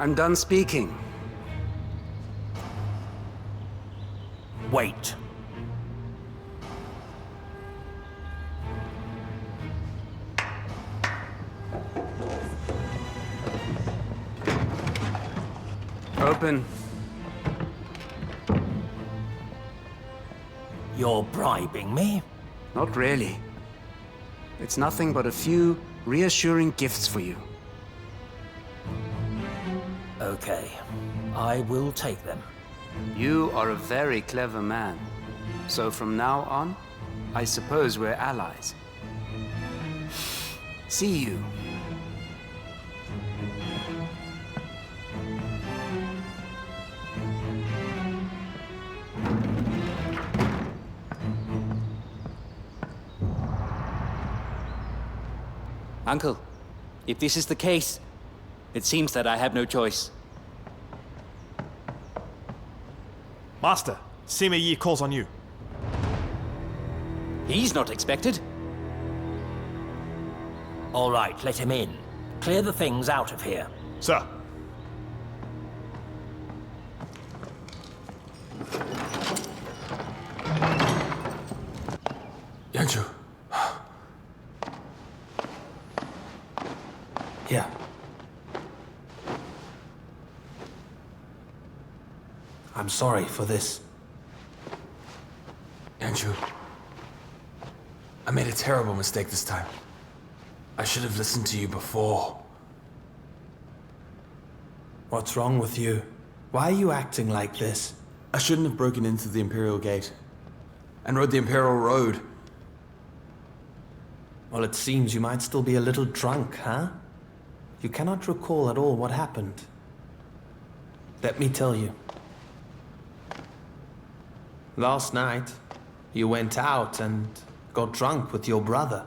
I'm done speaking. Wait. Open. You're bribing me? Not really. It's nothing but a few reassuring gifts for you. Okay, I will take them. You are a very clever man. So from now on, I suppose we're allies. See you. Uncle, if this is the case, it seems that I have no choice. Master, Sima Yi calls on you. He's not expected. All right, let him in. Clear the things out of here. Sir. Yanchu. Yeah. I'm sorry for this. Yanchu. I made a terrible mistake this time. I should have listened to you before. What's wrong with you? Why are you acting like this? I shouldn't have broken into the Imperial Gate and rode the Imperial Road. Well, it seems you might still be a little drunk, huh? You cannot recall at all what happened. Let me tell you. Last night, you went out and got drunk with your brother.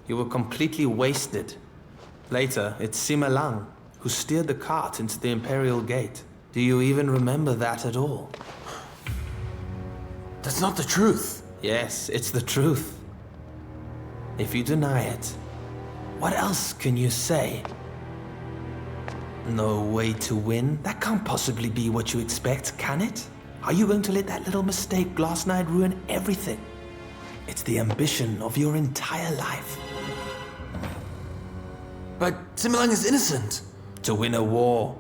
You were completely wasted. Later, it's Sima Lang who steered the cart into the Imperial Gate. Do you even remember that at all? That's not the truth. Yes, it's the truth. If you deny it, what else can you say? No way to win? That can't possibly be what you expect, can it? Are you going to let that little mistake last night ruin everything? It's the ambition of your entire life. But Sima Lang is innocent. To win a war,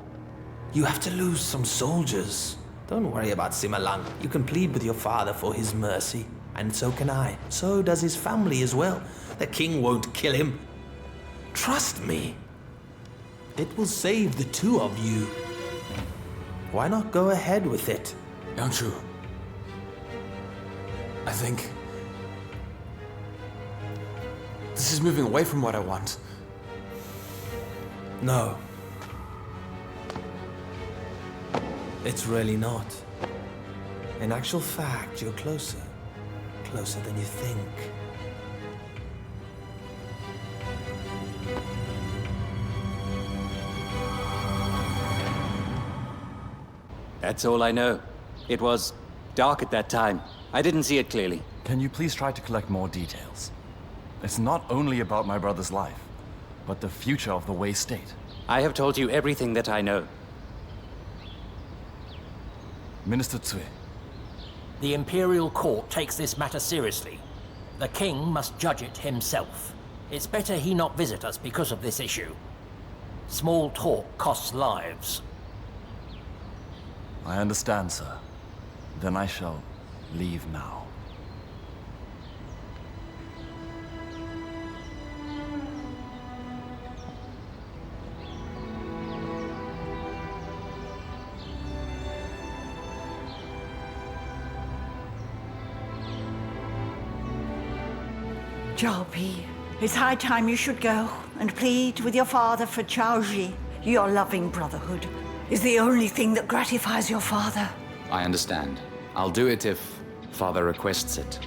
you have to lose some soldiers. Don't worry about Sima Lang. You can plead with your father for his mercy. And so can I. So does his family as well. The king won't kill him. Trust me. It will save the two of you. Why not go ahead with it? Yangshu, I think this is moving away from what I want. No. It's really not. In actual fact, you're closer. Closer than you think. That's all I know. It was dark at that time. I didn't see it clearly. Can you please try to collect more details? It's not only about my brother's life, but the future of the Wei state. I have told you everything that I know. Minister Tsui. The Imperial Court takes this matter seriously. The king must judge it himself. It's better he not visit us because of this issue. Small talk costs lives. I understand, sir. Then I shall leave now. Jalpi, it's high time you should go and plead with your father for Chaoji. Your loving brotherhood is the only thing that gratifies your father. I understand. I'll do it if father requests it.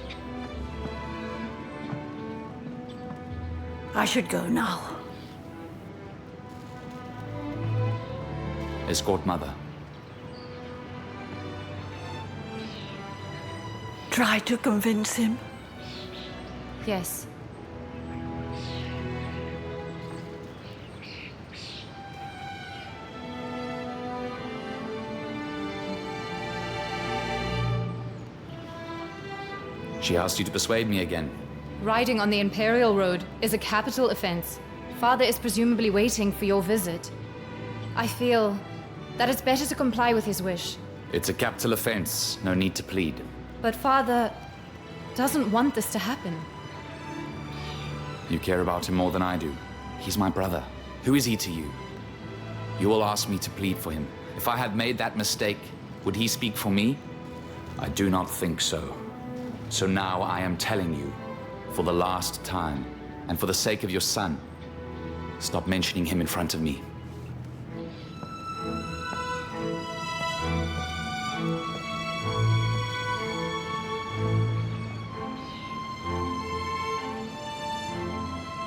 I should go now. Escort mother. Try to convince him. Yes. She asked you to persuade me again. Riding on the Imperial Road is a capital offense. Father is presumably waiting for your visit. I feel that it's better to comply with his wish. It's a capital offense. No need to plead. But Father doesn't want this to happen. You care about him more than I do. He's my brother. Who is he to you? You will ask me to plead for him. If I had made that mistake, would he speak for me? I do not think so. So now I am telling you, for the last time, and for the sake of your son, stop mentioning him in front of me.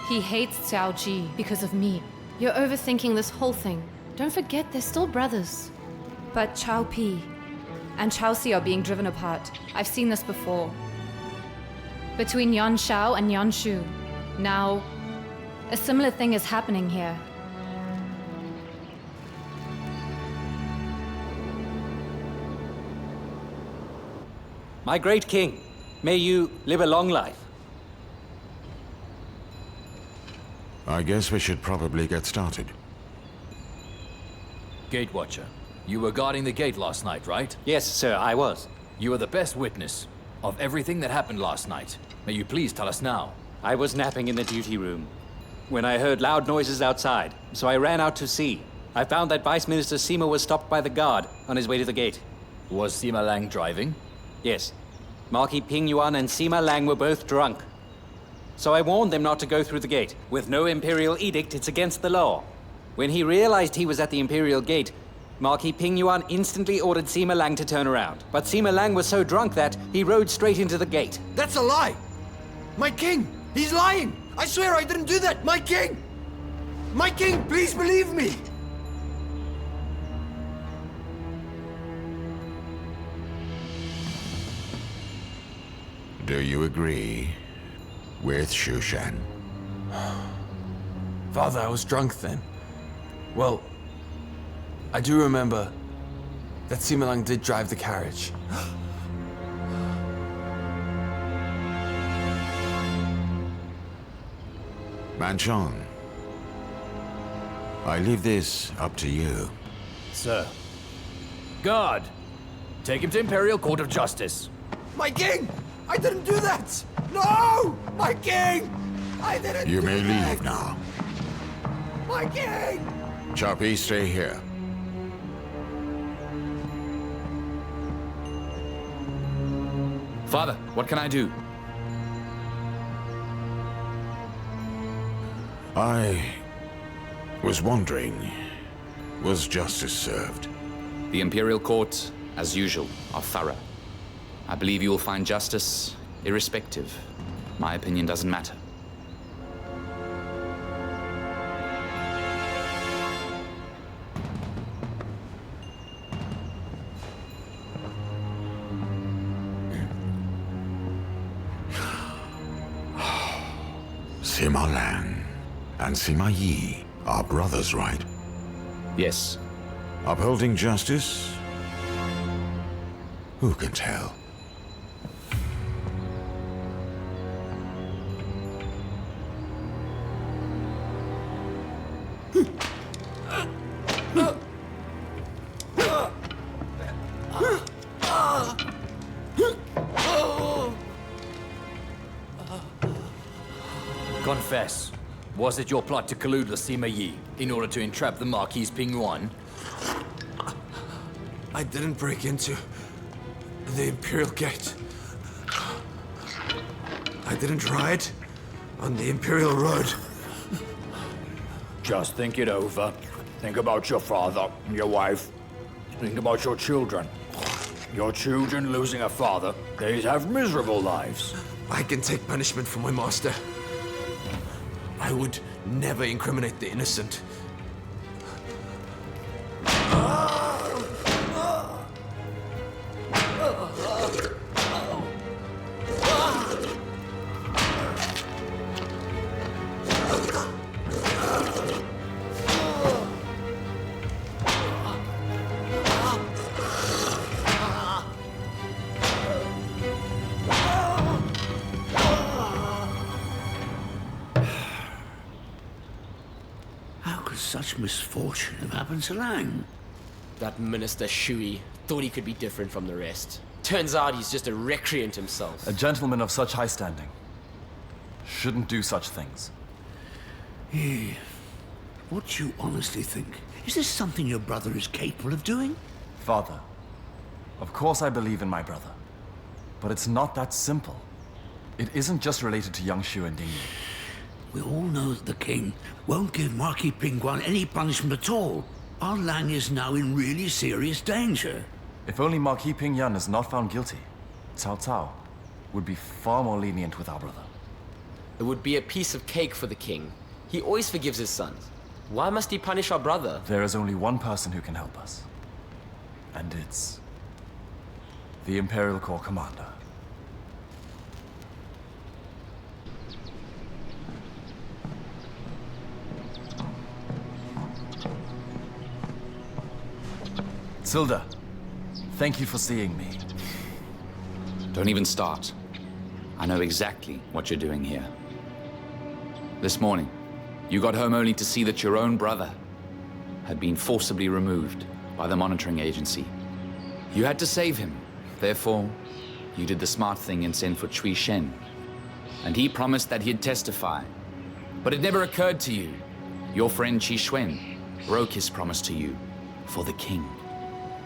He hates Xiao Ji because of me. You're overthinking this whole thing. Don't forget, they're still brothers. But Chao Pi and Chao Si are being driven apart. I've seen this before. Between Yan Shao and Yan Shu. Now, a similar thing is happening here. My great king, may you live a long life. I guess we should probably get started. Gate Watcher, you were guarding the gate last night, right? Yes, sir, I was. You are the best witness of everything that happened last night. May you please tell us now? I was napping in the duty room when I heard loud noises outside, so I ran out to see. I found that Vice Minister Sima was stopped by the guard on his way to the gate. Was Sima Lang driving? Yes. Marquis Ping Yuan and Sima Lang were both drunk. So I warned them not to go through the gate. With no Imperial edict, it's against the law. When he realized he was at the Imperial gate, Marquis Ping Yuan instantly ordered Sima Lang to turn around. But Sima Lang was so drunk that he rode straight into the gate. That's a lie! My king! He's lying! I swear I didn't do that! My king! My king, please believe me! Do you agree with Shushan? Father, I was drunk then. Well, I do remember that Sima Lang did drive the carriage. Manchon, I leave this up to you. Sir. Guard! Take him to Imperial Court of Justice. My king! I didn't do that! No! My king! I didn't You do may that! leave now. My king! Choppy, stay here. Father, what can I do? I was wondering, was justice served? The Imperial Court, as usual, are thorough. I believe you will find justice irrespective. My opinion doesn't matter. Sima Lang and Sima Yi are brothers, right? Yes. Upholding justice? Who can tell? Confess. Was it your plot to collude with Sima Yi in order to entrap the Marquis Ping Yuan? I didn't break into the Imperial Gate. I didn't ride on the Imperial Road. Just think it over. Think about your father, your wife. Think about your children. Your children losing a father, they have miserable lives. I can take punishment from my master. I would never incriminate the innocent. such misfortune have happened to Lang? That Minister Shui thought he could be different from the rest. Turns out he's just a recreant himself. A gentleman of such high standing shouldn't do such things. What do you honestly think? Is this something your brother is capable of doing? Father, of course I believe in my brother. But it's not that simple. It isn't just related to young Shu and Ding Yi. We all know that the king won't give Marquis Pingguan any punishment at all. Our Lang is now in really serious danger. If only Marquis Pingyan is not found guilty, Cao Cao would be far more lenient with our brother. It would be a piece of cake for the king. He always forgives his sons. Why must he punish our brother? There is only one person who can help us. And it's the Imperial Corps commander. Silda, thank you for seeing me. Don't even start. I know exactly what you're doing here. This morning, you got home only to see that your own brother had been forcibly removed by the monitoring agency. You had to save him. Therefore, you did the smart thing and sent for Cui Shen. And he promised that he'd testify. But it never occurred to you. Your friend Qi Xuan broke his promise to you for the king.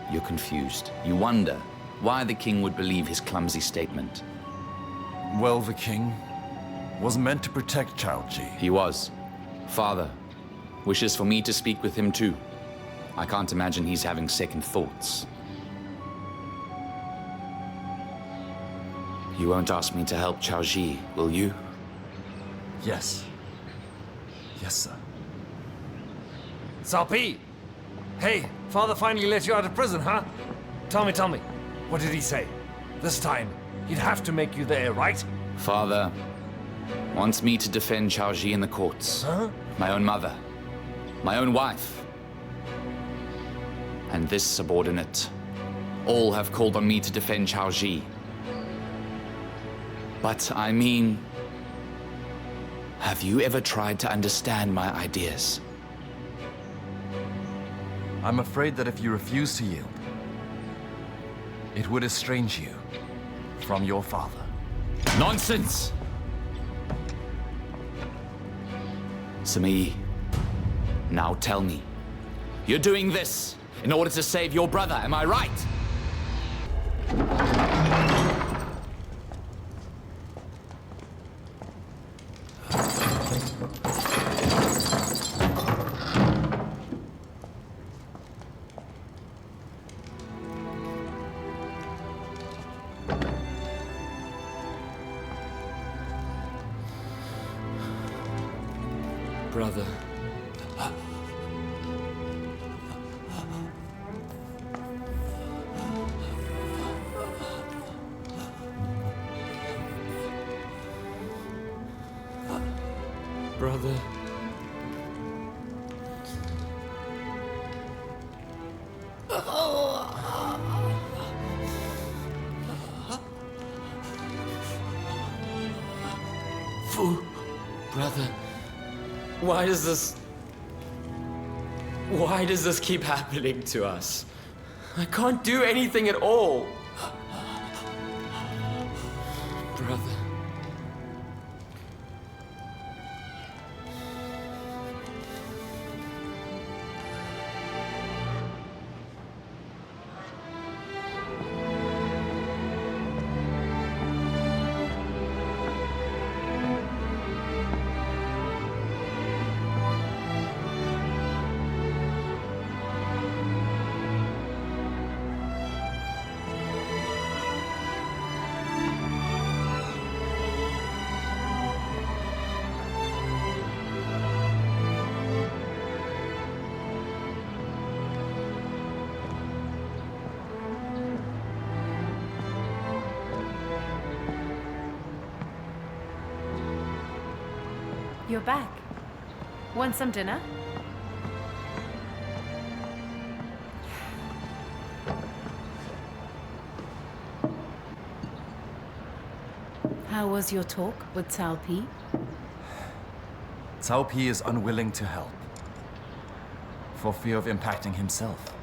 You're confused. You wonder why the king would believe his clumsy statement. Well, the king was meant to protect Chao Ji. He was. Father wishes for me to speak with him too. I can't imagine he's having second thoughts. You won't ask me to help Chao Ji, will you? Yes. Yes, sir. Cao Pi! Hey, father finally let you out of prison, huh? Tell me, what did he say? This time, he'd have to make you the heir, right? Father wants me to defend Chao Ji in the courts. Huh? My own mother. My own wife. And this subordinate. All have called on me to defend Chao Ji. But I mean, have you ever tried to understand my ideas? I'm afraid that if you refuse to yield, it would estrange you from your father. Nonsense! Sima Yi, now tell me, you're doing this in order to save your brother, am I right? Brother. Brother. Fu. Brother. Why does this keep happening to us? I can't do anything at all. Brother. You're back. Want some dinner? How was your talk with Cao Pi? Cao Pi is unwilling to help. for fear of impacting himself.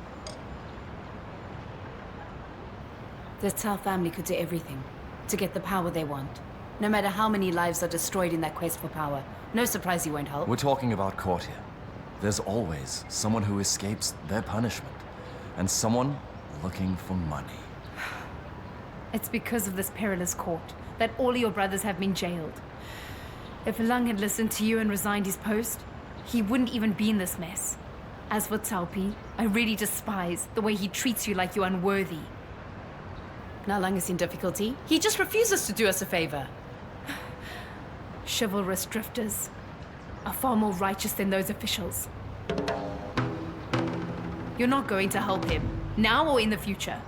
The Cao family could do everything to get the power they want. No matter how many lives are destroyed in their quest for power, no surprise he won't help. We're talking about court here. There's always someone who escapes their punishment, and someone looking for money. It's because of this perilous court that all your brothers have been jailed. If Lung had listened to you and resigned his post, he wouldn't even be in this mess. As for Cao Pi, I really despise the way he treats you like you're unworthy. Now Lung is in difficulty. He just refuses to do us a favor. Chivalrous drifters are far more righteous than those officials. You're not going to help him, now or in the future.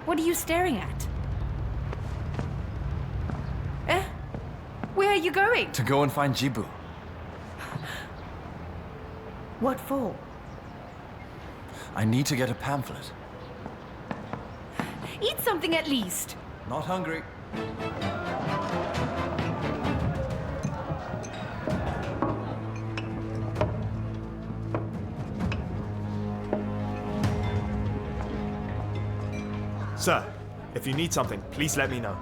What are you staring at? Where are you going? To go and find Jibu. What for? I need to get a pamphlet. Eat something at least. Not hungry. Sir, if you need something, please let me know.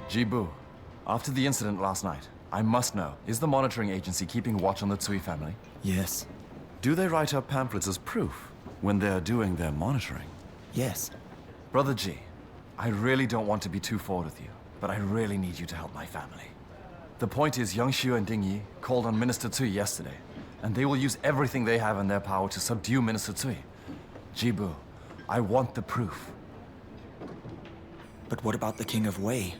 Jibu, after the incident last night, I must know, is the monitoring agency keeping watch on the Tsui family? Yes. Do they write up pamphlets as proof when they're doing their monitoring? Yes. Brother G, I really don't want to be too forward with you, but I really need you to help my family. The point is, Young Xiu and Ding Yi called on Minister Tsui yesterday, and they will use everything they have in their power to subdue Minister Tsui. Jibu, I want the proof. But what about the King of Wei?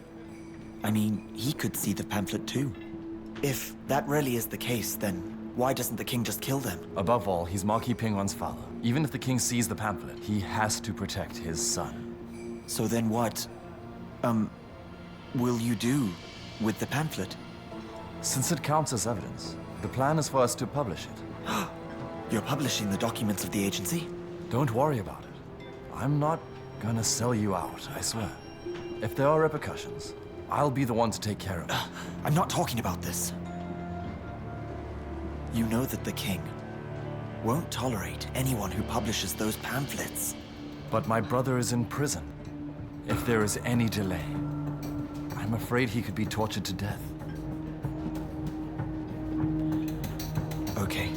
I mean, he could see the pamphlet too. If that really is the case, then why doesn't the king just kill them? Above all, he's Marquis Pingwan's father. Even if the king sees the pamphlet, he has to protect his son. So then what, will you do with the pamphlet? Since it counts as evidence, the plan is for us to publish it. You're publishing the documents of the agency? Don't worry about it. I'm not gonna sell you out, I swear. If there are repercussions, I'll be the one to take care of it. I'm not talking about this. You know that the king won't tolerate anyone who publishes those pamphlets. But my brother is in prison. If there is any delay, I'm afraid he could be tortured to death. Okay.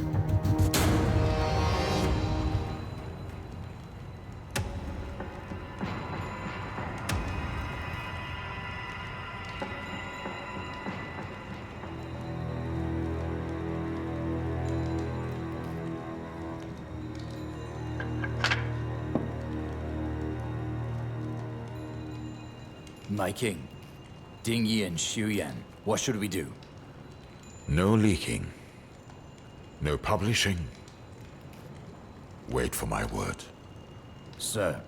My king, Ding Yi and Xu Yan, what should we do? No leaking. No publishing. Wait for my word. Sir.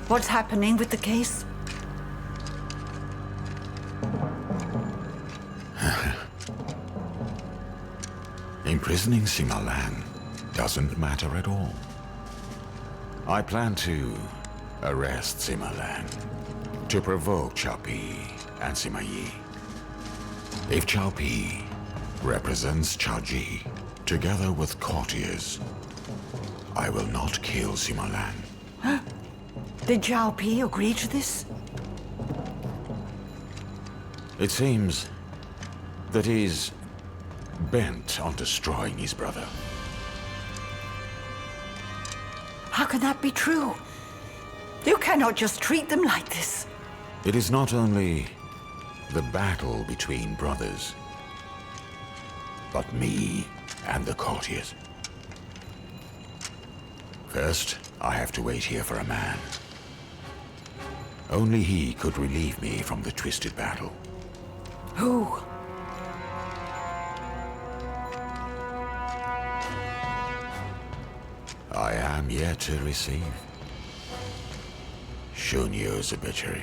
What's happening with the case? Imprisoning Sima Lang doesn't matter at all. I plan to arrest Sima Lang to provoke Cao Pi and Sima Yi. If Cao Pi represents Cao Ji together with courtiers, I will not kill Sima Lang. Did Cao Pi agree to this? It seems that he's bent on destroying his brother. How can that be true? You cannot just treat them like this. It is not only the battle between brothers, but me and the courtiers. First, I have to wait here for a man. Only he could relieve me from the twisted battle. Who? I am yet to receive Shunyo's obituary.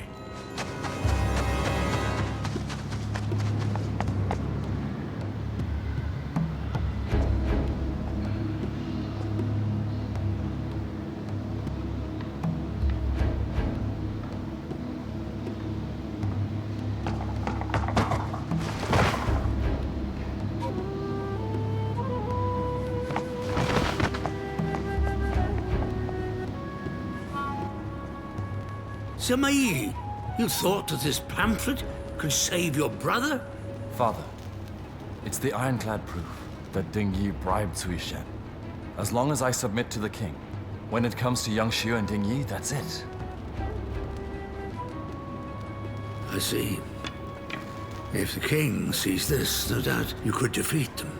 Sima Yi, you thought that this pamphlet could save your brother? Father, it's the ironclad proof that Ding Yi bribed Cui Shen. As long as I submit to the king, when it comes to Yang Xiu and Ding Yi, that's it. I see. If the king sees this, no doubt you could defeat them.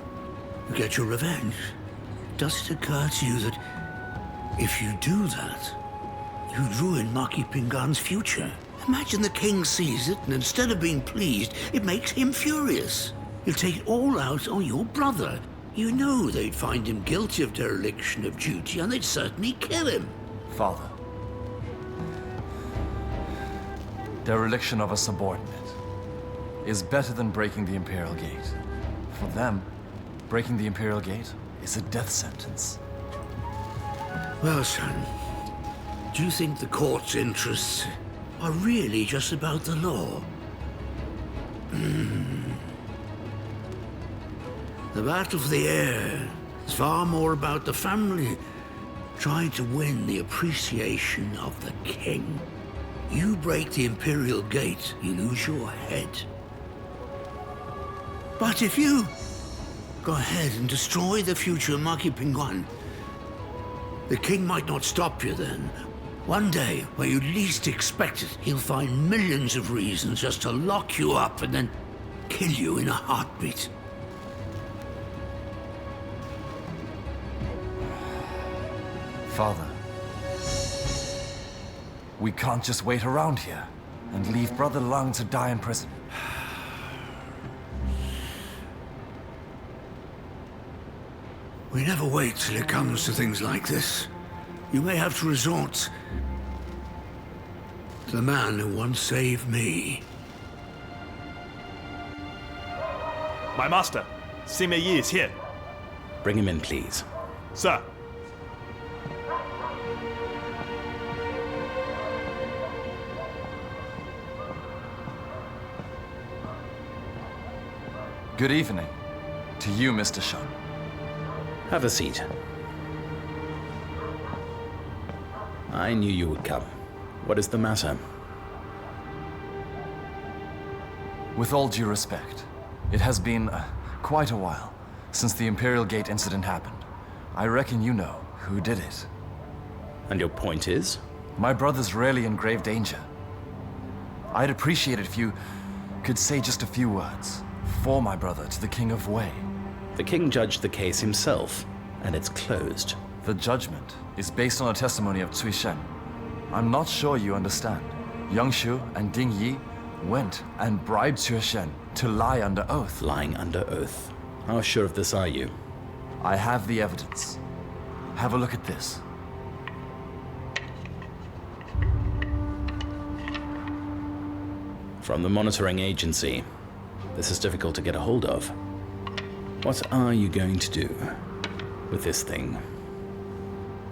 You get your revenge. Does it occur to you that if you do that, you'd ruin Marquis Pinggan's future? Imagine the king sees it, and instead of being pleased, it makes him furious. He'll take it all out on your brother. You know they'd find him guilty of dereliction of duty, and they'd certainly kill him. Father, dereliction of a subordinate is better than breaking the Imperial Gate. For them, breaking the Imperial Gate is a death sentence. Well, son, do you think the court's interests are really just about the law? The battle for the heir is far more about the family trying to win the appreciation of the king. You break the Imperial Gate, you lose your head. But if you go ahead and destroy the future of Marquis Pinggan, the king might not stop you then. One day, where you least expect it, he'll find millions of reasons just to lock you up and then kill you in a heartbeat. Father, we can't just wait around here and leave Brother Lung to die in prison. We never wait till it comes to things like this. You may have to resort to the man who once saved me. My master, Sima Yi is here. Bring him in, please. Sir. Good evening to you, Mr. Shun. Have a seat. I knew you would come. What is the matter? With all due respect, it has been quite a while since the Imperial Gate incident happened. I reckon you know who did it. And your point is? My brother's really in grave danger. I'd appreciate it if you could say just a few words for my brother to the King of Wei. The king judged the case himself, and it's closed. The judgment is based on a testimony of Cui Shen. I'm not sure you understand. Yang Xiu and Ding Yi went and bribed Cui Shen to lie under oath. Lying under oath? How sure of this are you? I have the evidence. Have a look at this. From the monitoring agency. This is difficult to get a hold of. What are you going to do with this thing?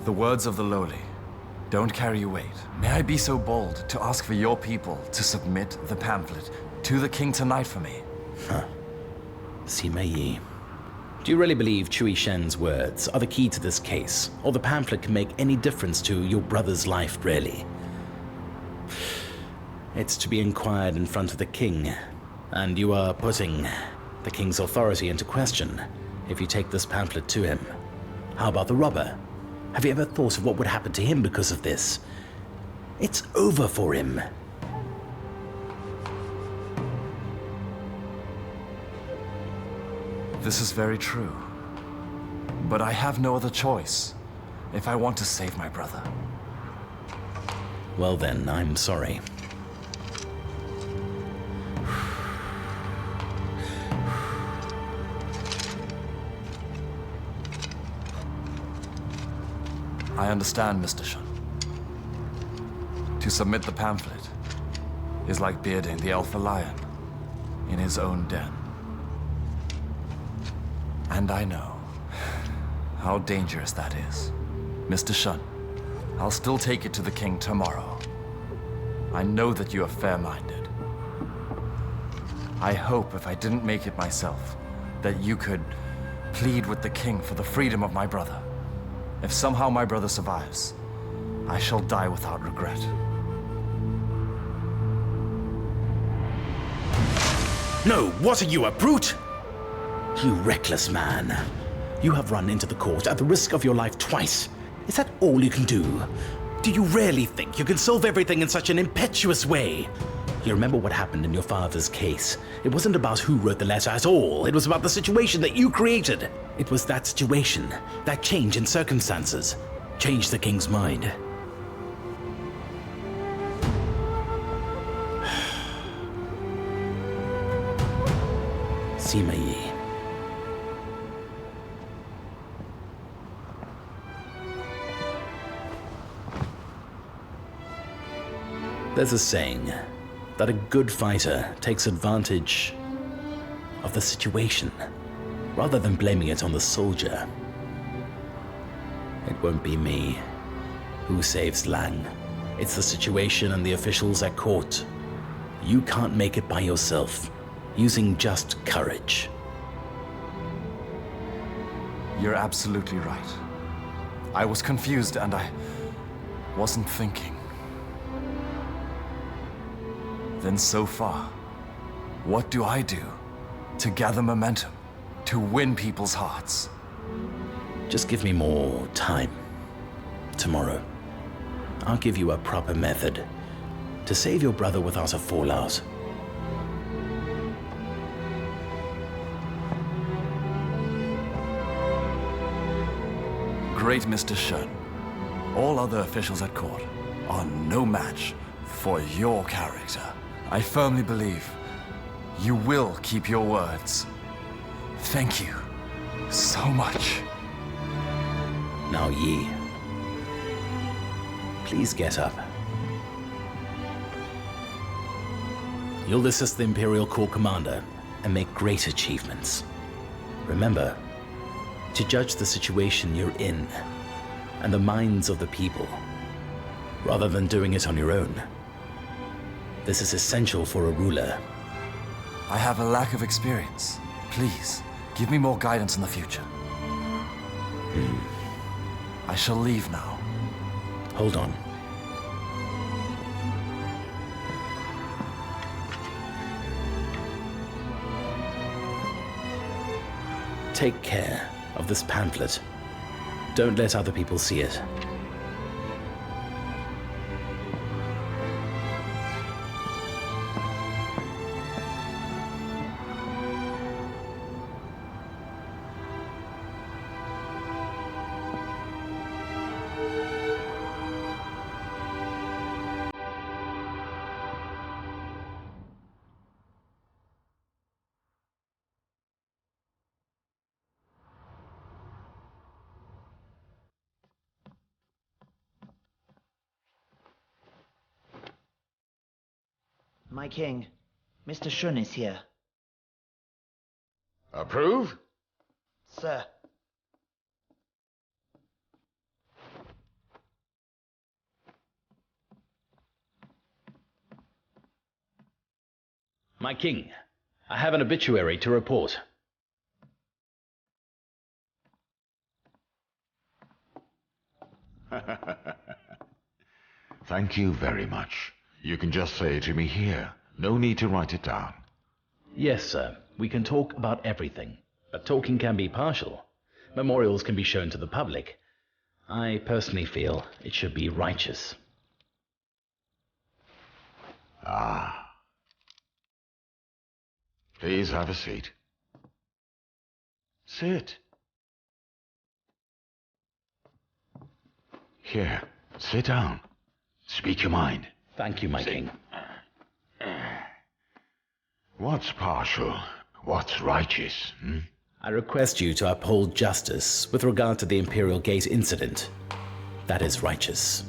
The words of the lowly don't carry weight. May I be so bold to ask for your people to submit the pamphlet to the king tonight for me? Huh. Sima Yi. Do you really believe Cui Shen's words are the key to this case? Or the pamphlet can make any difference to your brother's life, really? It's to be inquired in front of the king. And you are putting the king's authority into question if you take this pamphlet to him. How about the robber? Have you ever thought of what would happen to him because of this? It's over for him. This is very true. But I have no other choice if I want to save my brother. Well then, I'm sorry. I understand, Mr. Shun. To submit the pamphlet is like bearding the alpha lion in his own den. And I know how dangerous that is. Mr. Shun, I'll still take it to the king tomorrow. I know that you are fair-minded. I hope if I didn't make it myself, that you could plead with the king for the freedom of my brother. If somehow my brother survives, I shall die without regret. No, what are you, a brute? You reckless man. You have run into the court at the risk of your life twice. Is that all you can do? Do you really think you can solve everything in such an impetuous way? You remember what happened in your father's case. It wasn't about who wrote the letter at all. It was about the situation that you created. It was that situation, that change in circumstances, changed the king's mind. Sima Yi. There's a saying that a good fighter takes advantage of the situation rather than blaming it on the soldier. It won't be me who saves Lang. It's the situation and the officials at court. You can't make it by yourself, using just courage. You're absolutely right. I was confused and I wasn't thinking. Then so far, what do I do to gather momentum, to win people's hearts? Just give me more time. Tomorrow, I'll give you a proper method to save your brother without a fallout. Great, Mr. Shun. All other officials at court are no match for your character. I firmly believe you will keep your words. Thank you so much. Now, Yi, please get up. You'll assist the Imperial Corps Commander and make great achievements. Remember, to judge the situation you're in and the minds of the people, rather than doing it on your own. This is essential for a ruler. I have a lack of experience. Please, give me more guidance in the future. I shall leave now. Hold on. Take care of this pamphlet. Don't let other people see it. My king, Mr. Shun is here. Approve? Sir. My king, I have an obituary to report. Thank you very much. You can just say it to me here. No need to write it down. Yes, sir. We can talk about everything, but talking can be partial. Memorials can be shown to the public. I personally feel it should be righteous. Ah. Please have a seat. Sit. Here, sit down. Speak your mind. Thank you, my king. What's partial? What's righteous? I request you to uphold justice with regard to the Imperial Gate incident. That is righteous.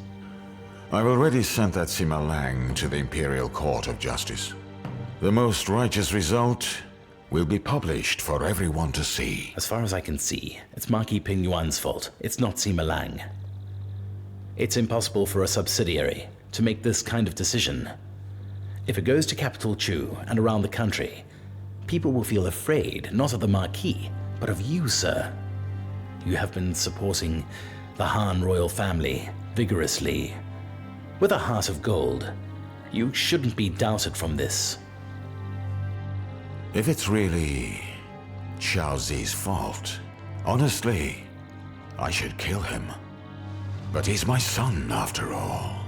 I've already sent that Sima Lang to the Imperial Court of Justice. The most righteous result will be published for everyone to see. As far as I can see, it's Marquis Ping Yuan's fault. It's not Sima Lang. It's impossible for a subsidiary to make this kind of decision. If it goes to Capital Chu and around the country, people will feel afraid, not of the Marquis, but of you, sir. You have been supporting the Han royal family vigorously. With a heart of gold, you shouldn't be doubted from this. If it's really Xiao Zi's fault, honestly, I should kill him. But he's my son, after all.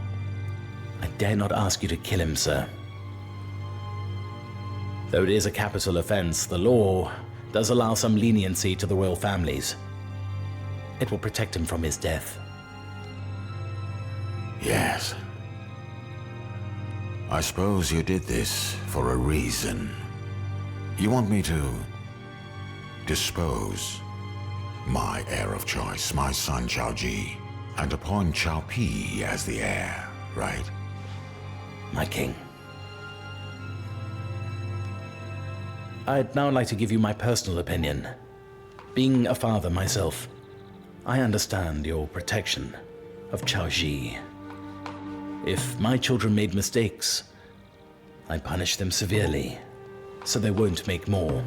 I dare not ask you to kill him, sir. Though it is a capital offense, the law does allow some leniency to the royal families. It will protect him from his death. Yes. I suppose you did this for a reason. You want me to dispose my heir of choice, my son Xiao Ji, and appoint Xiao Pi as the heir, right? My king. I'd now like to give you my personal opinion. Being a father myself, I understand your protection of Xiao Ji. If my children made mistakes, I punish them severely, so they won't make more.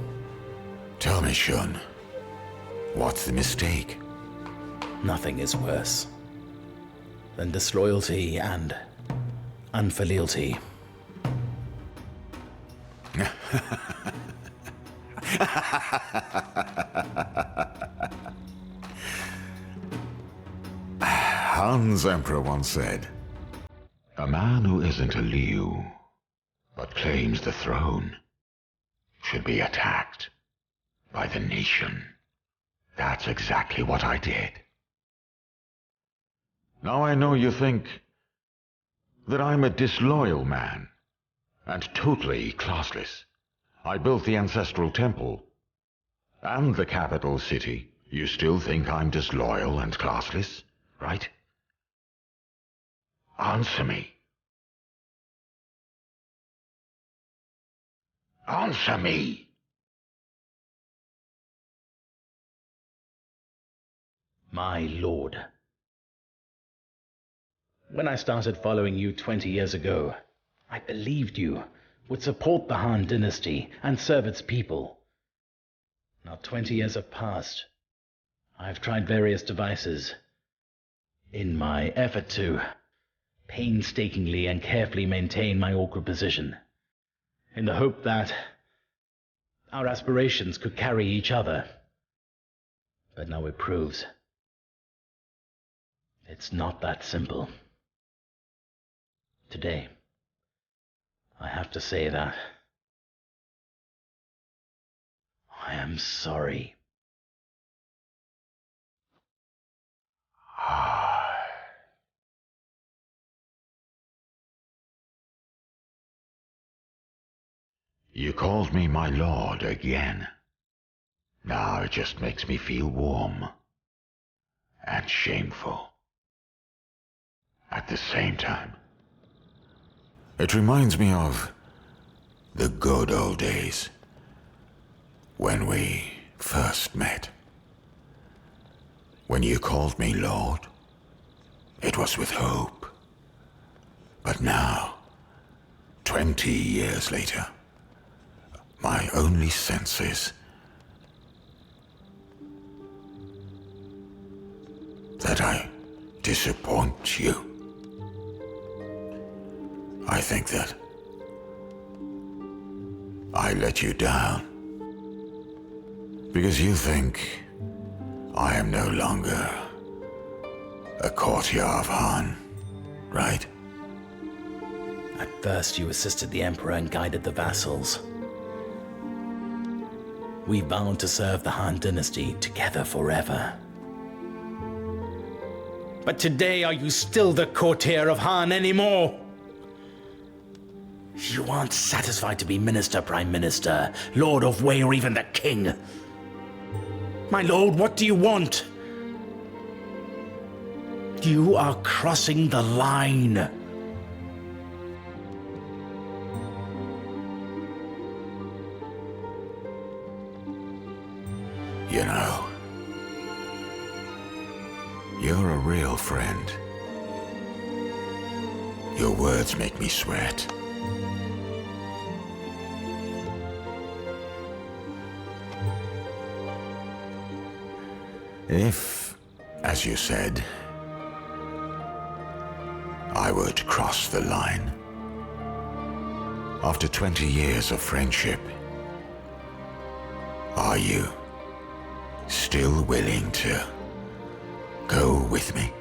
Tell me, Shun, what's the mistake? Nothing is worse than disloyalty and unfiliality. Han's emperor once said, "A man who isn't a Liu, but claims the throne, should be attacked by the nation." That's exactly what I did. Now I know you think that I'm a disloyal man and totally classless. I built the ancestral temple and the capital city. You still think I'm disloyal and classless, right? Answer me. Answer me. My lord. When I started following you 20 years ago, I believed you would support the Han dynasty and serve its people. Now 20 years have passed. I've tried various devices in my effort to painstakingly and carefully maintain my awkward position, in the hope that our aspirations could carry each other. But now it proves it's not that simple. Today, I have to say that I am sorry. You called me my lord again. Now it just makes me feel warm and shameful at the same time. It reminds me of the good old days when we first met. When you called me lord, it was with hope. But now, 20 years later, my only sense is that I disappoint you. I think that I let you down because you think I am no longer a courtier of Han, right? At first, you assisted the Emperor and guided the vassals. We vowed to serve the Han dynasty together forever. But today, are you still the courtier of Han anymore? You aren't satisfied to be Minister, Prime Minister, Lord of Wei, or even the King. My lord, what do you want? You are crossing the line. You know, you're a real friend. Your words make me sweat. If, as you said, I were to cross the line, after 20 years of friendship, are you still willing to go with me?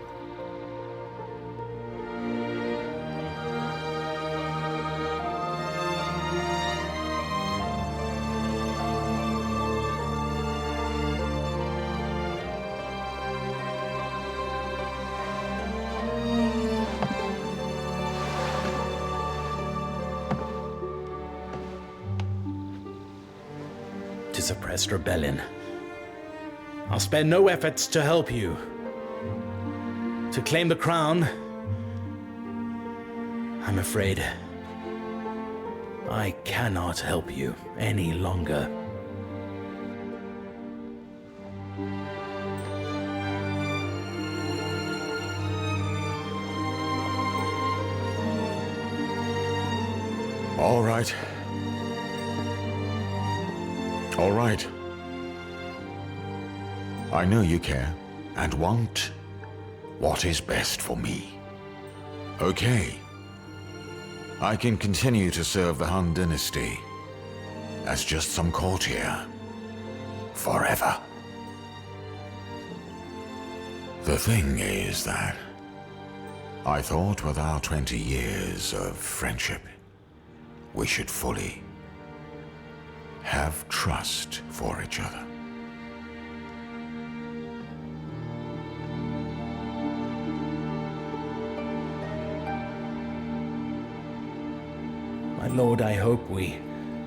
To suppress rebellion. I'll spare no efforts to help you. To claim the crown, I'm afraid I cannot help you any longer. All right. All right. I know you care and want what is best for me. Okay. I can continue to serve the Han dynasty as just some courtier forever. The thing is that I thought with our 20 years of friendship, we should fully have trust for each other. My lord, I hope we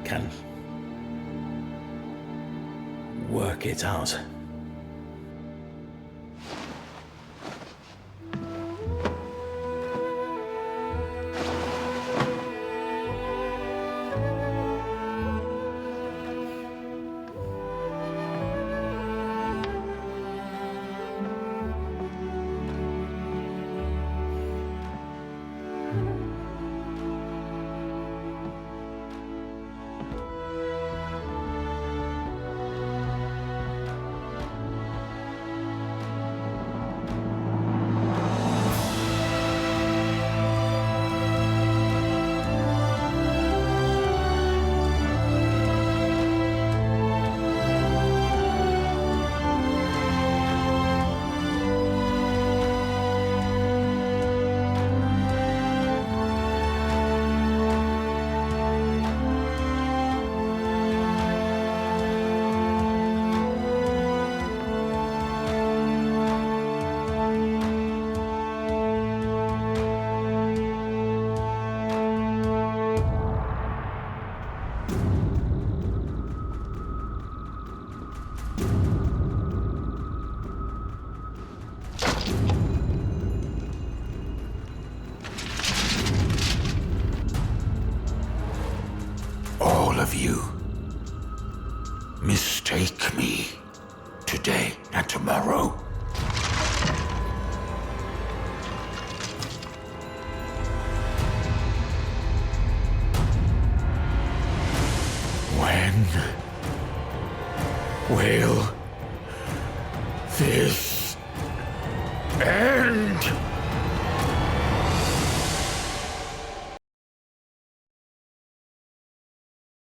can work it out. All of you mistake me today and tomorrow. When will this end?